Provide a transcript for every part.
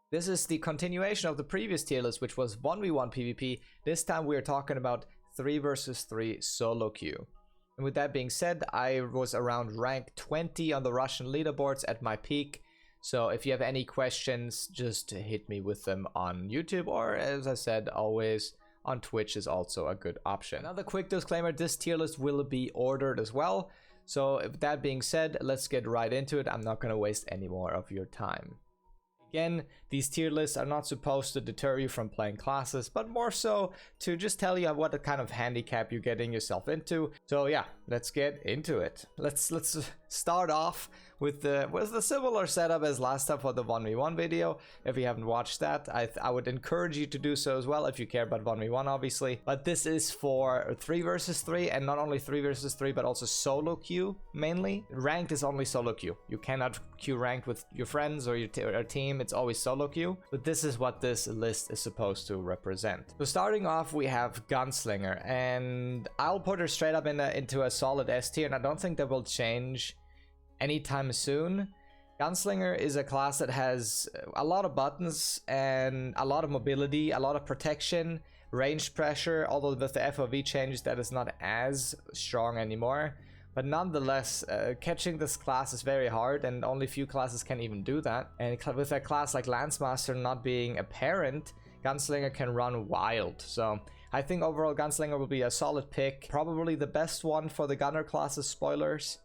This is the continuation of the previous tier list, which was 1v1 PvP. This time we are talking about 3 versus 3 solo queue. And with that being said, I was around rank 20 on the Russian leaderboards at my peak. So if you have any questions, just hit me with them on YouTube, or as I said, always on Twitch is also a good option. Another quick disclaimer, this tier list will be ordered as well. So with that being said, let's get right into it. I'm not going to waste any more of your time. Again, these tier lists are not supposed to deter you from playing classes, but more so to just tell you what kind of handicap you're getting yourself into. So yeah, let's get into it. Let's start off with the similar setup as last time for the 1v1 video. If you haven't watched that, I would encourage you to do so as well if you care about 1v1 obviously. But this is for 3 versus 3, and not only 3 versus 3 but also solo queue mainly. Ranked is only solo queue. You cannot queue ranked with your friends or your team. It's always solo queue. But this is what this list is supposed to represent. So starting off, we have Gunslinger, and I'll put her straight up into a solid S tier, and I don't think that will change anytime soon. Gunslinger is a class that has a lot of buttons and a lot of mobility, a lot of protection, range pressure, although with the FOV changes that is not as strong anymore. But nonetheless, catching this class is very hard, and only few classes can even do that. And with a class like Lancemaster not being apparent, Gunslinger can run wild. So I think overall Gunslinger will be a solid pick, probably the best one for the Gunner classes, spoilers.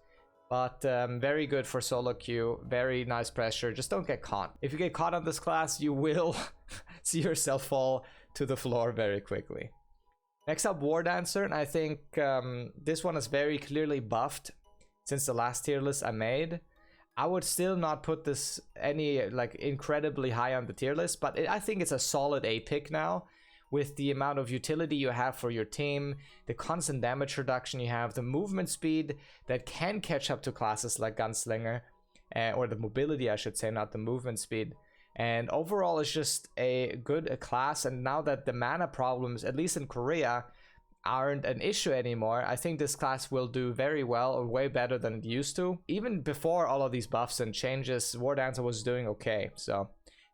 But very good for solo queue, very nice pressure, just don't get caught. If you get caught on this class, you will see yourself fall to the floor very quickly. Next up, War Dancer, and I think this one is very clearly buffed since the last tier list I made. I would still not put this any like incredibly high on the tier list, but I think it's a solid A pick now. With the amount of utility you have for your team, the constant damage reduction you have, the movement speed that can catch up to classes like Gunslinger, or the mobility I should say, not the movement speed. And overall it's just a good class, and now that the mana problems, at least in Korea, aren't an issue anymore, I think this class will do very well, or way better than it used to. Even before all of these buffs and changes, War Dancer was doing okay, so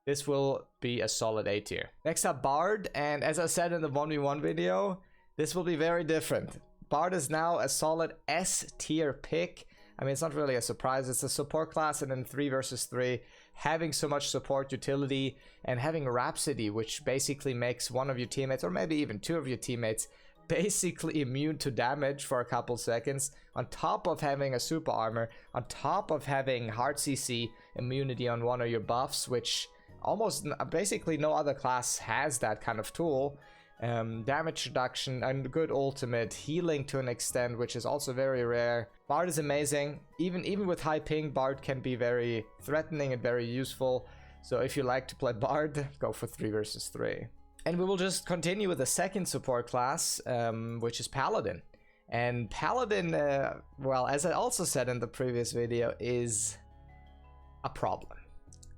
this will be a solid A tier. Next up, Bard, and as I said in the 1v1 video, this will be very different. Bard is now a solid S tier pick. I mean, it's not really a surprise, it's a support class, and in 3 versus 3, having so much support utility and having Rhapsody, which basically makes one of your teammates, or maybe even two of your teammates, basically immune to damage for a couple seconds, on top of having a super armor, on top of having hard CC immunity on one of your buffs, which almost basically no other class has that kind of tool. Damage reduction and good ultimate, healing to an extent, which is also very rare. Bard is amazing. Even with high ping, Bard can be very threatening and very useful. So if you like to play Bard, go for 3 versus 3. And we will just continue with the second support class, which is Paladin. And Paladin, well, as I also said in the previous video, is a problem.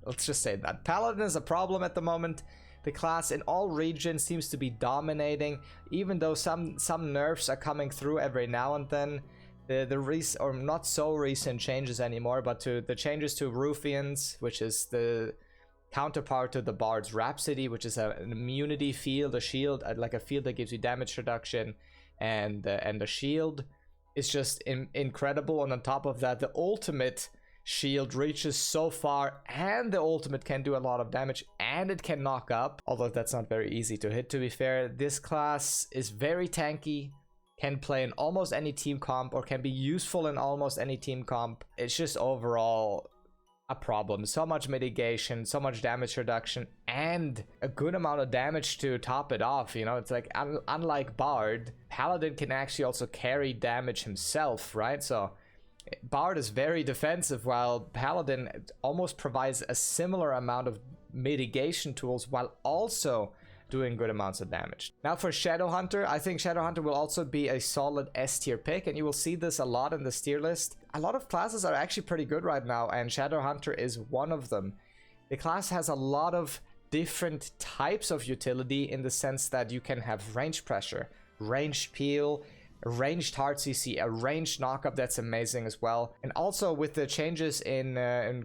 Let's just say that. Paladin is a problem at the moment. The class in all regions seems to be dominating, even though some nerfs are coming through every now and then. Or not so recent changes anymore, but to the changes to Ruffians, which is the counterpart to the Bard's Rhapsody, which is an immunity field, a shield, like a field that gives you damage reduction, and a shield. It's just incredible. And on top of that, the ultimate shield reaches so far, and the ultimate can do a lot of damage, and it can knock up, although that's not very easy to hit, to be fair. This class is very tanky, can play in almost any team comp, or can be useful in almost any team comp. It's just overall a problem. So much mitigation, so much damage reduction, and a good amount of damage to top it off. You know, it's like, unlike Bard, Paladin can actually also carry damage himself, right? So Bard is very defensive, while Paladin almost provides a similar amount of mitigation tools while also doing good amounts of damage. Now for Shadowhunter, I think Shadowhunter will also be a solid S tier pick, and you will see this a lot in this tier list. A lot of classes are actually pretty good right now, and Shadowhunter is one of them. The class has a lot of different types of utility, in the sense that you can have range pressure, ranged peel, a ranged hard CC, a ranged knockup that's amazing as well. And also with the changes in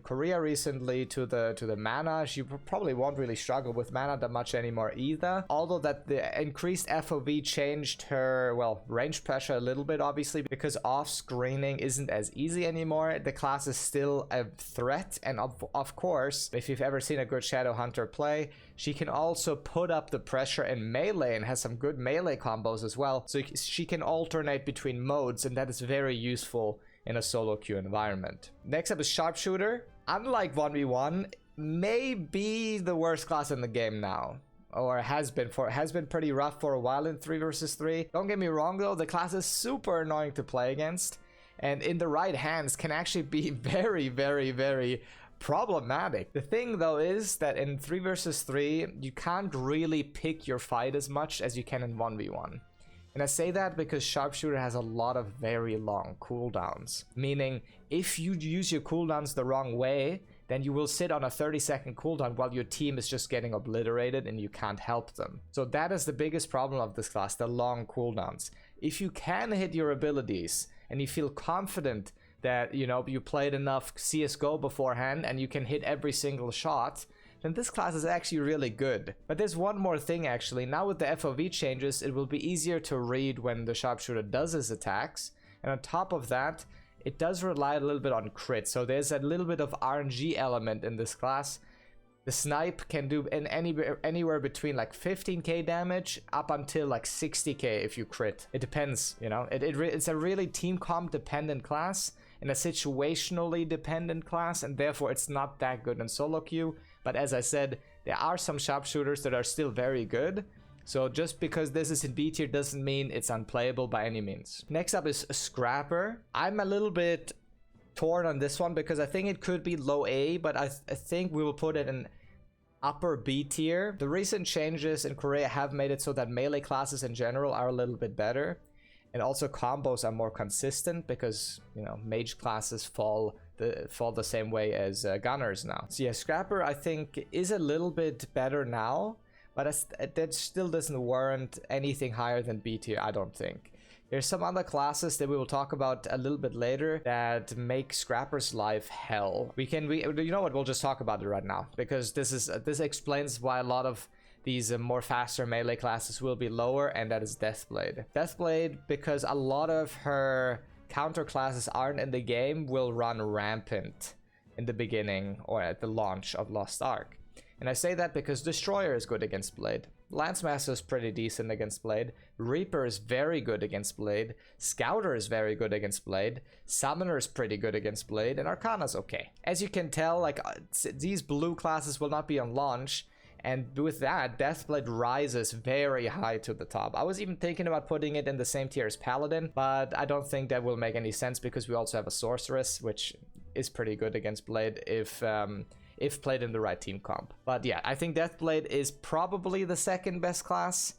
Korea recently to the mana, she probably won't really struggle with mana that much anymore either. Although that the increased FOV changed her, well, range pressure a little bit, obviously, because off screening isn't as easy anymore. The class is still a threat, and of course, if you've ever seen a good Shadowhunter play, she can also put up the pressure in melee and has some good melee combos as well. So she can alternate between modes, and that is very useful in a solo queue environment. Next up is Sharpshooter. Unlike 1v1, may be the worst class in the game now, or has been pretty rough for a while in 3 versus 3. Don't get me wrong though, the class is super annoying to play against, and in the right hands can actually be very, very, very problematic. The thing though is that in 3 versus 3 you can't really pick your fight as much as you can in 1v1. And I say that because Sharpshooter has a lot of very long cooldowns, meaning if you use your cooldowns the wrong way, then you will sit on a 30-second cooldown while your team is just getting obliterated and you can't help them. So that is the biggest problem of this class, the long cooldowns. If you can hit your abilities and you feel confident that, you know, you played enough CSGO beforehand and you can hit every single shot, then this class is actually really good. But there's one more thing actually. Now with the FOV changes, it will be easier to read when the Sharpshooter does his attacks. And on top of that, it does rely a little bit on crit. So there's a little bit of RNG element in this class. The snipe can do anywhere between like 15k damage up until like 60k if you crit. It depends, you know. It's a really team comp dependent class and a situationally dependent class, and therefore it's not that good in solo queue. But as I said, there are some Sharpshooters that are still very good. So just because this is in B tier doesn't mean it's unplayable by any means. Next up is Scrapper. I'm a little bit torn on this one because I think it could be low A, but I think we will put it in upper B tier. The recent changes in Korea have made it so that melee classes in general are a little bit better. And also combos are more consistent because, you know, mage classes fall the same way as gunners now. So yeah, Scrapper I think is a little bit better now, but that still doesn't warrant anything higher than B tier, I don't think. There's some other classes that we will talk about a little bit later that make Scrapper's life hell. You know what, we'll just talk about it right now, because this explains why a lot of these more faster melee classes will be lower, and that is Deathblade. Deathblade, because a lot of her counter classes aren't in the game, will run rampant in the beginning or at the launch of Lost Ark. And I say that because Destroyer is good against Blade. Lancemaster is pretty decent against Blade. Reaper is very good against Blade. Scouter is very good against Blade. Summoner is pretty good against Blade. And Arcana's okay. As you can tell, like these blue classes will not be on launch. And with that, Deathblade rises very high to the top. I was even thinking about putting it in the same tier as Paladin, but I don't think that will make any sense because we also have a Sorceress, which is pretty good against Blade if played in the right team comp. But yeah, I think Deathblade is probably the second best class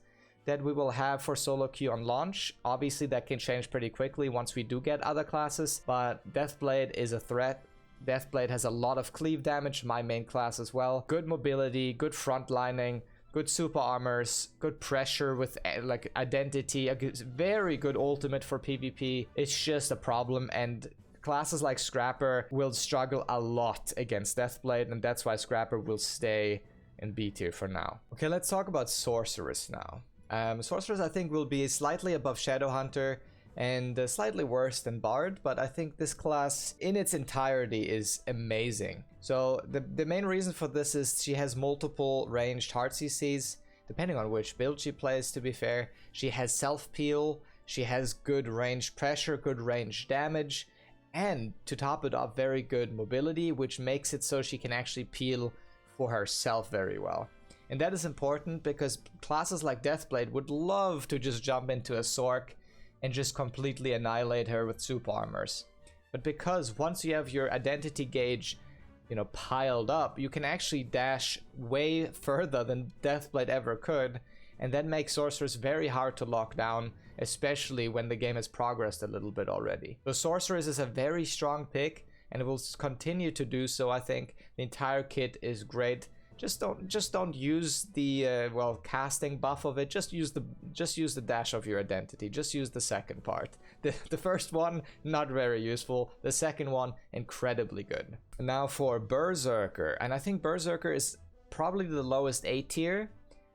that we will have for solo queue on launch. Obviously, that can change pretty quickly once we do get other classes, but Deathblade is a threat. Deathblade has a lot of cleave damage, my main class as well. Good mobility, good frontlining, good super armors, good pressure with like identity, a very good ultimate for PvP. It's just a problem, and classes like Scrapper will struggle a lot against Deathblade, and that's why Scrapper will stay in B tier for now. Okay, let's talk about Sorceress now. Sorceress I think will be slightly above Shadowhunter and slightly worse than Bard, but I think this class in its entirety is amazing. So the main reason for this is she has multiple ranged hard CCs, depending on which build she plays, to be fair. She has self-peel, she has good range pressure, good range damage, and to top it off, very good mobility, which makes it so she can actually peel for herself very well. And that is important because classes like Deathblade would love to just jump into a Sork and just completely annihilate her with super armors. But because once you have your identity gauge, you know, piled up, you can actually dash way further than Deathblade ever could, and that makes Sorceress very hard to lock down, especially when the game has progressed a little bit already. So Sorceress is a very strong pick, and it will continue to do so. I think the entire kit is great. just don't use the well, casting buff of it. Just use the dash of your identity. Just use the second part. The first one, not very useful. The second one, incredibly good. Now for Berserker, and I think Berserker is probably the lowest A tier,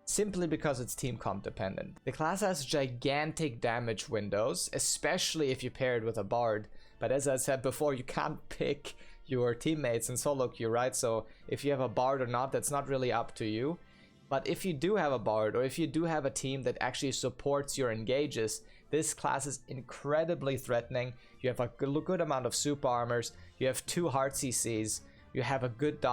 simply because it's team comp dependent. The class has gigantic damage windows, especially if you pair it with a bard. But as I said before, you can't pick your teammates in solo queue, right? So if you have a bard or not, that's not really up to you. But if you do have a bard, or if you do have a team that actually supports your engages, this class is incredibly threatening. You have a good amount of super armors, you have 2 hard CCs, you have a good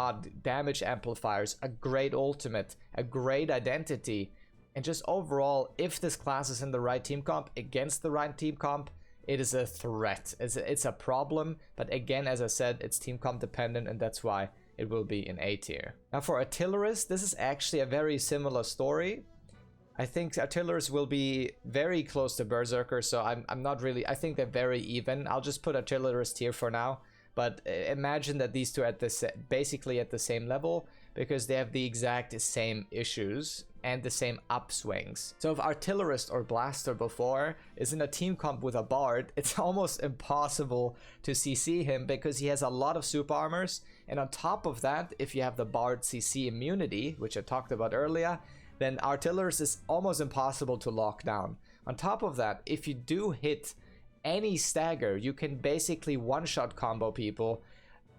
damage amplifiers, a great ultimate, a great identity, and just overall, if this class is in the right team comp against the right team comp, it is a threat. It's a problem, but again, as I said, it's team comp dependent, and that's why it will be in A tier. Now for Artillerist, this is actually a very similar story. I think Artillerist will be very close to Berserker, so I'm not really, I think they're very even. I'll just put Artillerist here for now, but imagine that these two are basically at the same level, because they have the exact same issues and the same upswings. So if Artillerist or Blaster before is in a team comp with a bard, it's almost impossible to CC him because he has a lot of super armors, and on top of that, if you have the bard CC immunity, which I talked about earlier, then Artillerist is almost impossible to lock down. On top of that, if you do hit any stagger, you can basically one-shot combo people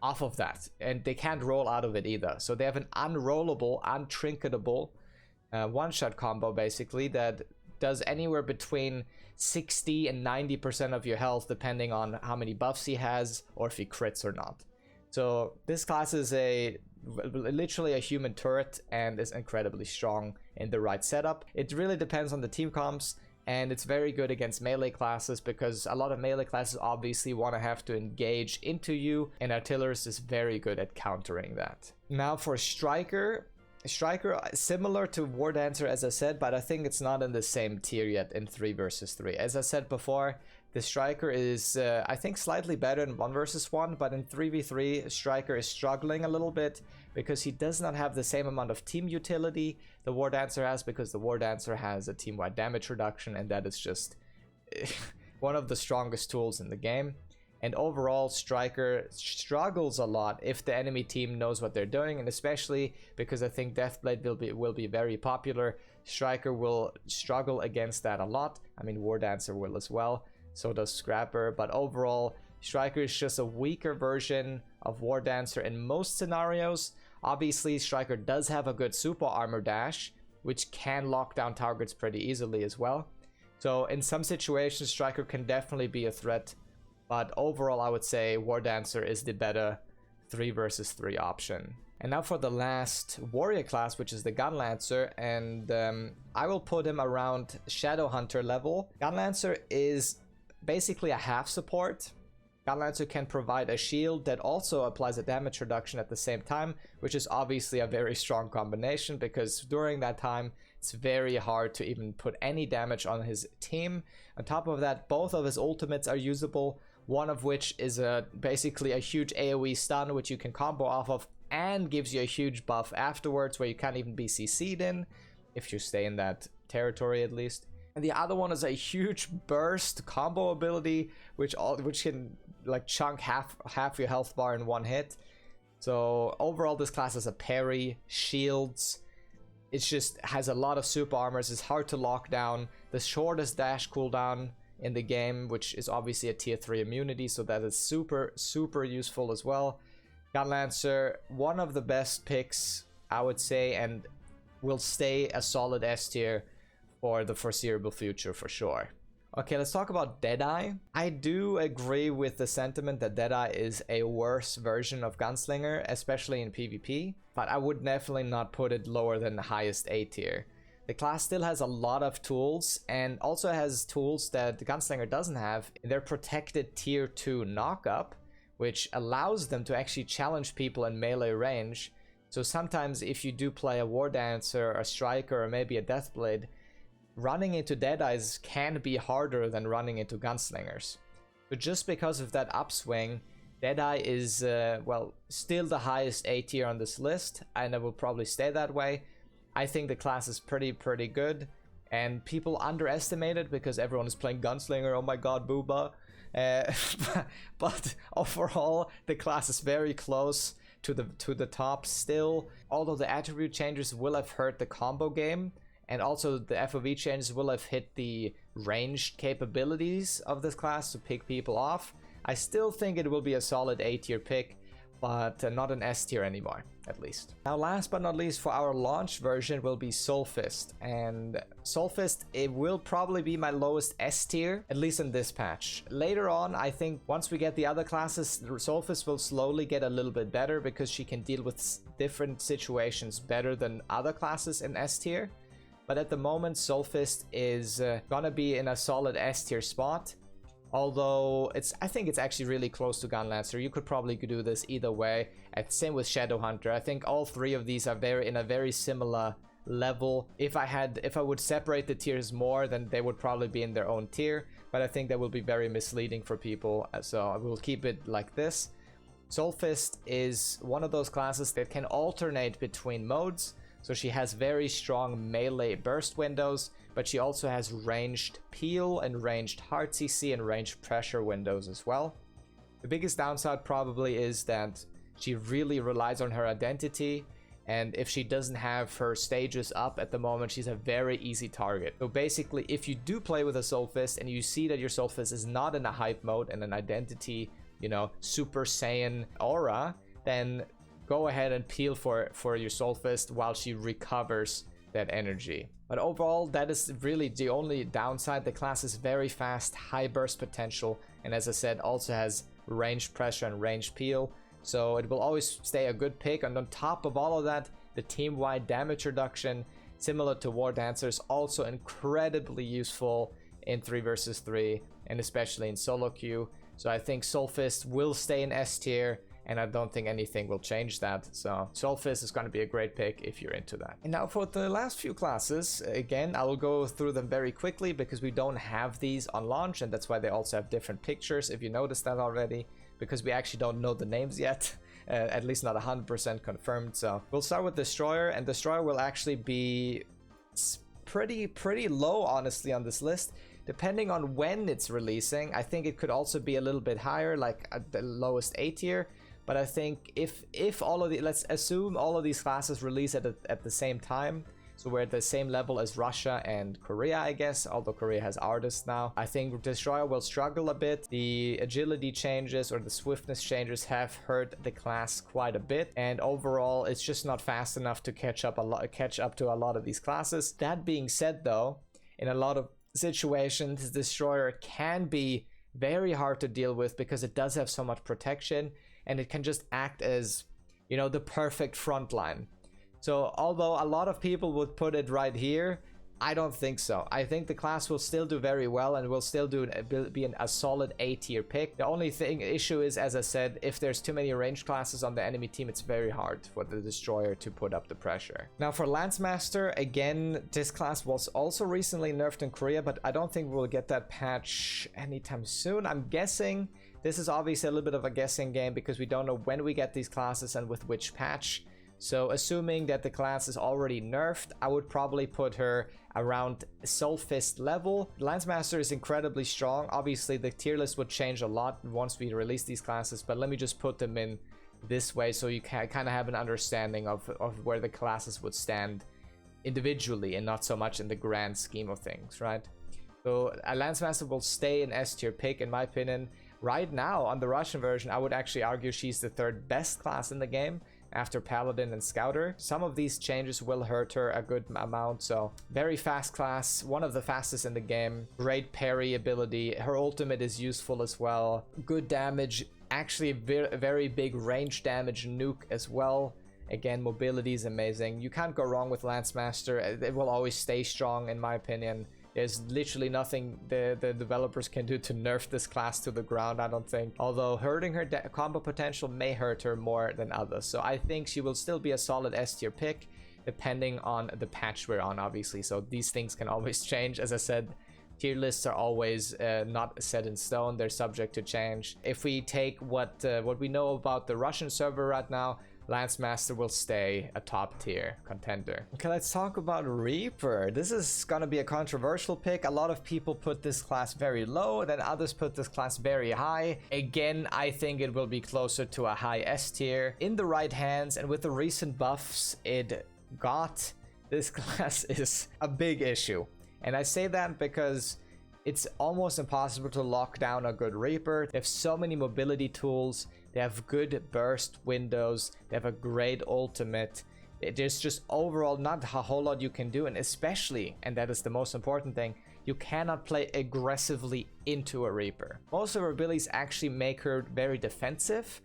off of that, and they can't roll out of it either. So they have an unrollable, untrinketable one-shot combo basically that does anywhere between 60 and 90% of your health depending on how many buffs he has or if he crits or not. So this class is literally a human turret and is incredibly strong in the right setup. It really depends on the team comps, and it's very good against melee classes because a lot of melee classes obviously want to have to engage into you, and Artillerist is very good at countering that. Now for Striker, similar to War Dancer as I said, but I think it's not in the same tier yet in 3 versus 3. As I said before, the Striker is I think slightly better in 1 versus 1, but in 3v3 Striker is struggling a little bit because he does not have the same amount of team utility the War Dancer has, because the War Dancer has a team-wide damage reduction, and that is just one of the strongest tools in the game. And overall, Striker struggles a lot if the enemy team knows what they're doing, and especially because I think Deathblade will be very popular, Striker will struggle against that a lot. I mean, War Dancer will as well, so does Scrapper, but overall, Striker is just a weaker version of War Dancer in most scenarios. Obviously, Striker does have a good super armor dash, which can lock down targets pretty easily as well. So in some situations, Striker can definitely be a threat. But overall, I would say War Dancer is the better 3 versus 3 option. And now for the last warrior class, which is the Gunlancer, and I will put him around Shadowhunter level. Gunlancer is basically a half support. Gunlancer can provide a shield that also applies a damage reduction at the same time, which is obviously a very strong combination because during that time, it's very hard to even put any damage on his team. On top of that, both of his ultimates are usable, one of which is basically a huge AoE stun, which you can combo off of and gives you a huge buff afterwards where you can't even be CC'd in, if you stay in that territory at least. And the other one is a huge burst combo ability, which can like chunk half your health bar in one hit. So overall, this class has a parry, shields. It just has a lot of super armors. It's hard to lock down. The shortest dash cooldown in the game, which is obviously a tier 3 immunity, so that is super useful as well. Gunlancer, one of the best picks, I would say, and will stay a solid S tier for the foreseeable future for sure. Okay, let's talk about Deadeye. I do agree with the sentiment that Deadeye is a worse version of Gunslinger, especially in PvP, but I would definitely not put it lower than the highest A tier. The class still has a lot of tools, and also has tools that the Gunslinger doesn't have in their protected tier 2 knockup, which allows them to actually challenge people in melee range. So sometimes if you do play a War Dancer, a Striker, or maybe a Deathblade, running into Deadeyes can be harder than running into Gunslingers. But just because of that upswing, Deadeye is, well, still the highest A tier on this list, and it will probably stay that way. I think the class is pretty good, and people underestimate it because everyone is playing Gunslinger, oh my god, booba. But overall, the class is very close to the top still. Although the attribute changes will have hurt the combo game, and also the FOV changes will have hit the ranged capabilities of this class to pick people off, I still think it will be a solid A tier pick, but not an S tier anymore, at least. Now, last but not least, for our launch version will be Soulfist, and Soulfist, it will probably be my lowest S tier, at least in this patch. Later on, I think once we get the other classes, Soulfist will slowly get a little bit better because she can deal with different situations better than other classes in S tier. But at the moment, Soulfist is gonna be in a solid S tier spot. Although I think it's actually really close to Gunlancer. You could probably do this either way. And same with Shadowhunter. I think all three of these are in a very similar level. If I would separate the tiers more, then they would probably be in their own tier. But I think that will be very misleading for people. So I will keep it like this. Soulfist is one of those classes that can alternate between modes. So she has very strong melee burst windows, but she also has ranged peel and ranged hard CC and ranged pressure windows as well. The biggest downside probably is that she really relies on her identity, and if she doesn't have her stages up at the moment, she's a very easy target. So basically, if you do play with a Soulfist and you see that your Soulfist is not in a hype mode and an identity, you know, Super Saiyan aura, then go ahead and peel for your Soulfist while she recovers that energy. But overall, that is really the only downside. The class is very fast, high burst potential, and as I said, also has ranged pressure and ranged peel. So it will always stay a good pick. And on top of all of that, the team-wide damage reduction, similar to War Dancer, is also incredibly useful in 3 vs 3, and especially in solo queue. So I think Soulfist will stay in S tier, and I don't think anything will change that. So Soulfist is going to be a great pick if you're into that. And now for the last few classes, again, I will go through them very quickly because we don't have these on launch, and that's why they also have different pictures, if you noticed that already, because we actually don't know the names yet, at least not 100% confirmed. So we'll start with Destroyer, and Destroyer will actually be pretty low, honestly, on this list. Depending on when it's releasing, I think it could also be a little bit higher, like at the lowest A tier. But I think if all of the, let's assume all of these classes release at the same time, so we're at the same level as Russia and Korea, I guess, although Korea has artists now, I think Destroyer will struggle a bit. The agility changes or the swiftness changes have hurt the class quite a bit, and overall it's just not fast enough to catch up to a lot of these classes. That being said, though, in a lot of situations, Destroyer can be very hard to deal with because it does have so much protection, and it can just act as, you know, the perfect front line. So although a lot of people would put it right here, I don't think so. I think the class will still do very well and will still be a solid A tier pick. The only issue is, as I said, if there's too many ranged classes on the enemy team, it's very hard for the Destroyer to put up the pressure. Now for Lancemaster, again, this class was also recently nerfed in Korea, but I don't think we'll get that patch anytime soon. I'm guessing this is obviously a little bit of a guessing game because we don't know when we get these classes and with which patch. So assuming that the class is already nerfed, I would probably put her around Soulfist level. Lancemaster is incredibly strong. Obviously the tier list would change a lot once we release these classes, but let me just put them in this way so you can kind of have an understanding of where the classes would stand individually and not so much in the grand scheme of things, right? So a Lancemaster will stay an S tier pick in my opinion. Right now on the Russian version, I would actually argue she's the third best class in the game after Paladin and Scouter. Some of these changes will hurt her a good amount, so very fast class, one of the fastest in the game, great parry ability, her ultimate is useful as well, good damage, actually a very big range damage nuke as well. Again, mobility is amazing. You can't go wrong with Lancemaster. It will always stay strong in my opinion. There's literally nothing the developers can do to nerf this class to the ground, I don't think. Although hurting her combo potential may hurt her more than others. So I think she will still be a solid S tier pick, depending on the patch we're on, obviously. So these things can always change. As I said, Tier lists are always not set in stone. They're subject to change. If we take what we know about the Russian server right now, Lancemaster will stay a top tier contender. Okay, let's talk about Reaper. This is gonna be a controversial pick. A lot of people put this class very low, then others put this class very high. Again, I think it will be closer to a high S tier. In the right hands and with the recent buffs it got, this class is a big issue. And I say that because it's almost impossible to lock down a good Reaper. They have so many mobility tools. They have good burst windows. They have a great ultimate. There's just overall not a whole lot you can do. And especially, and that is the most important thing, you cannot play aggressively into a Reaper. Most of her abilities actually make her very defensive.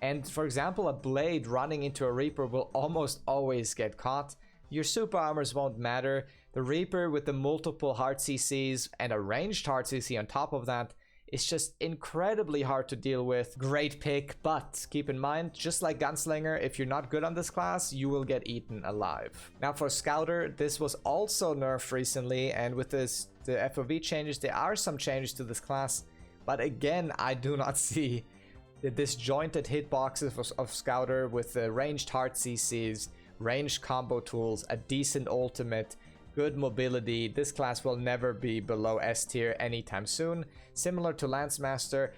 And for example, a blade running into a Reaper will almost always get caught. Your super armors won't matter. The Reaper with the multiple hard CCs and a ranged hard CC on top of that is just incredibly hard to deal with. Great pick, but keep in mind, just like Gunslinger, if you're not good on this class, you will get eaten alive. Now for Scouter, this was also nerfed recently, and with the FOV changes, there are some changes to this class, but again, I do not see the disjointed hitboxes of Scouter with the ranged hard CCs, ranged combo tools, a decent ultimate, good mobility. This class will never be below S tier anytime soon. Similar to Lancemaster,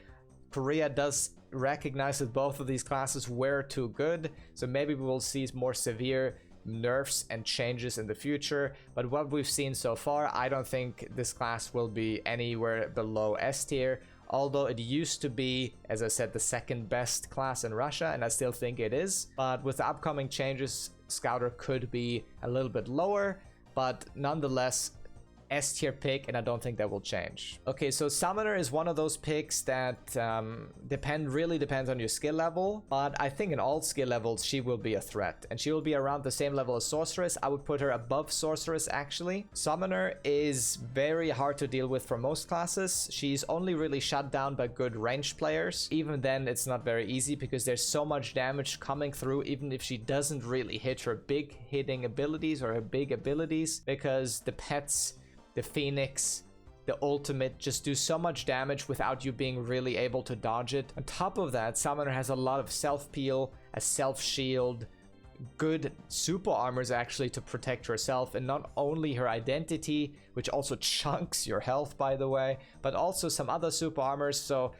Korea does recognize that both of these classes were too good, so maybe we will see more severe nerfs and changes in the future, but what we've seen so far, I don't think this class will be anywhere below S tier, although it used to be, as I said, the second best class in Russia, and I still think it is. But with the upcoming changes, Scouter could be a little bit lower, but nonetheless S tier pick, and I don't think that will change. Okay, so Summoner is one of those picks that really depends on your skill level, but I think in all skill levels she will be a threat, and she will be around the same level as Sorceress. I would put her above Sorceress actually. Summoner is very hard to deal with for most classes. She's only really shut down by good ranged players. Even then it's not very easy because there's so much damage coming through even if she doesn't really hit her big hitting abilities or her big abilities, because the pets, the Phoenix, the ultimate just do so much damage without you being really able to dodge it. On top of that, Summoner has a lot of self-peel, a self-shield, good super armors actually to protect herself, and not only her identity, which also chunks your health by the way, but also some other super armors. So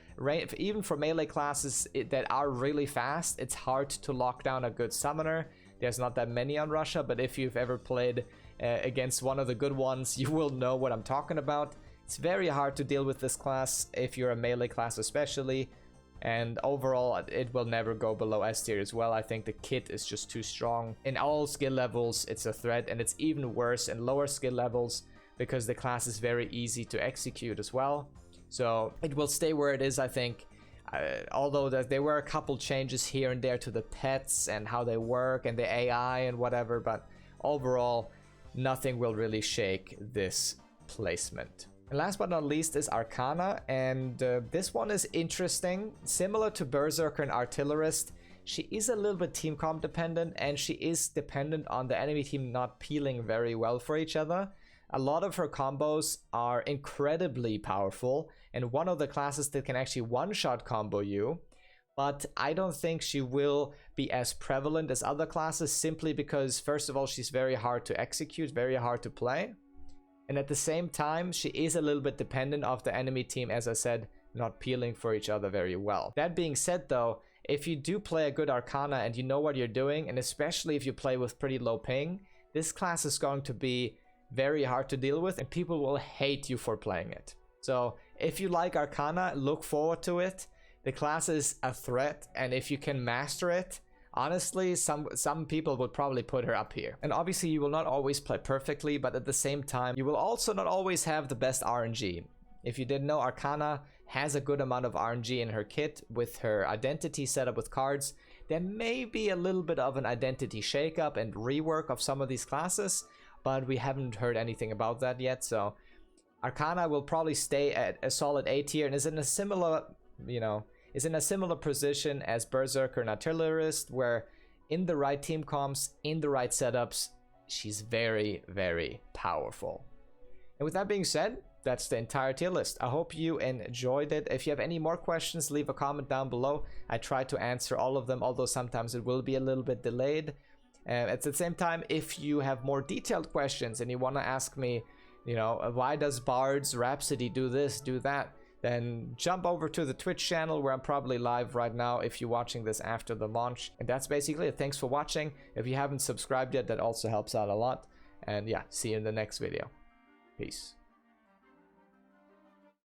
even for melee classes that are really fast, it's hard to lock down a good Summoner. There's not that many on Russia, but if you've ever played against one of the good ones, you will know what I'm talking about. It's very hard to deal with this class if you're a melee class especially, and overall it will never go below S tier as well. I think the kit is just too strong. In all skill levels it's a threat, and it's even worse in lower skill levels because the class is very easy to execute as well. So it will stay where it is, I think. Although there were a couple changes here and there to the pets and how they work and the AI and whatever, but overall nothing will really shake this placement. And last but not least is Arcana, and this one is interesting. Similar to Berserker and Artillerist, she is a little bit team comp dependent, and she is dependent on the enemy team not peeling very well for each other. A lot of her combos are incredibly powerful, and one of the classes that can actually one-shot combo you, but I don't think she will be as prevalent as other classes, simply because first of all she's very hard to execute, very hard to play, and at the same time she is a little bit dependent of the enemy team, as I said, not peeling for each other very well. That being said though, if you do play a good Arcana and you know what you're doing, and especially if you play with pretty low ping, this class is going to be very hard to deal with and people will hate you for playing it. So if you like Arcana, look forward to it. The class is a threat, and if you can master it, honestly, some people would probably put her up here. And obviously you will not always play perfectly, but at the same time you will also not always have the best RNG. If you didn't know, Arcana has a good amount of RNG in her kit with her identity setup with cards. There may be a little bit of an identity shakeup and rework of some of these classes, but we haven't heard anything about that yet. So Arcana will probably stay at a solid A tier and is in a similar, is in a similar position as Berserker and Artillerist, where in the right team comps, in the right setups, she's very, very powerful. And with that being said, that's the entire tier list. I hope you enjoyed it. If you have any more questions, leave a comment down below. I try to answer all of them, although sometimes it will be a little bit delayed. At the same time, if you have more detailed questions and you want to ask me, you know, why does Bard's Rhapsody do this, do that, then jump over to the Twitch channel where I'm probably live right now if you're watching this after the launch. And that's basically it. Thanks for watching. If you haven't subscribed yet, that also helps out a lot. And yeah, see you in the next video. Peace.